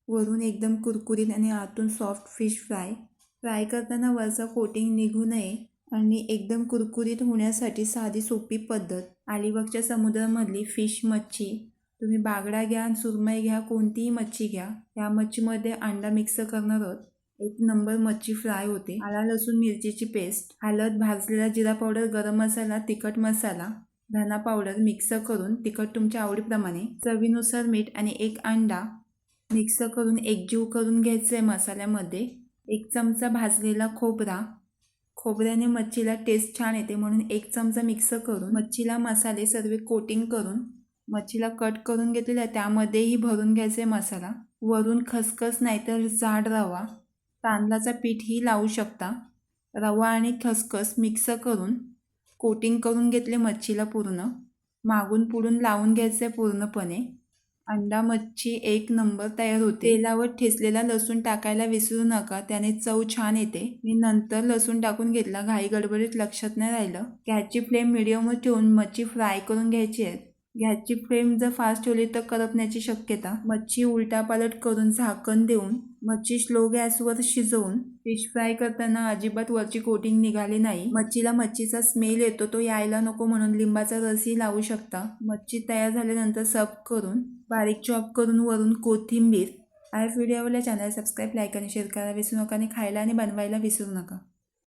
वरून एकदम कुरकुरीत आणि आतून सॉफ्ट फिश फ्राय. फ्राय करताना वरचा कोटिंग निघू नये आणि एकदम कुरकुरीत होण्यासाठी साधी सोपी पद्धत. अलिबागच्या समुद्रामधली फिश मच्छी. तुम्ही बागडा घ्या, सुरमई घ्या, कोणतीही मच्छी घ्या. या मच्छीमध्ये अंडा मिक्स करणार आहोत. एक नंबर मच्छी फ्राय होते. आला लसूण मिरचीची पेस्ट, हळद, भाजलेला जिरा पावडर, गरम मसाला, तिखट मसाला, धना पावडर मिक्स करून तिखट तुमच्या आवडीप्रमाणे, चवीनुसार मीठ आणि एक अंडा मिक्स करून एकजीव करून घ्यायचं आहे मसाल्यामध्ये. 1 चमचा भाजलेला खोबरा. खोबऱ्याने मच्छीला टेस्ट छान येते म्हणून 1 चमचा मिक्स करून मच्छीला मसाले सर्व कोटिंग करून मच्छीला कट करून घेतलेला त्यामध्येही भरून घ्यायचे मसाला. वरून खसखस नाहीतर जाड रवा, तांदळाचा पीठही लावू शकता. रवा आणि खसखस मिक्स करून कोटिंग करून घेतले मच्छीला पूर्ण. मागून पुढून लावून घ्यायचे पूर्णपणे. अंडा मच्छी एक नंबर तयार होते. तेलावर ठेचलेला लसूण टाकायला विसरू नका, त्याने चव छान येते. मी नंतर लसूण टाकून घेतला, घाई गडबडीत लक्षात नाही राहिलं. गॅसची फ्लेम मिडियमवर ठेवून मच्छी फ्राय करून घ्यायची आहे. गॅसची फ्लेम जर फास्ट ठेवली तर करपण्याची शक्यता. मच्छी उलटापालट करून झाकण देऊन मच्छी स्लो गॅसवर शिजवून फिश फ्राय करताना अजिबात वरची कोटिंग निघाली नाही. मच्छीला मच्छीचा स्मेल येतो, तो यायला नको म्हणून लिंबाचा रसही लावू शकता. मच्छी तयार झाल्यानंतर सर्व करून बारीक चॉप करून वरून कोथिंबीर. व्हिडिओ आवडल्यास चॅनल सबस्क्राईब, लाईक आणि शेअर करायला विसरू नका आणि खायला आणि बनवायला विसरू नका.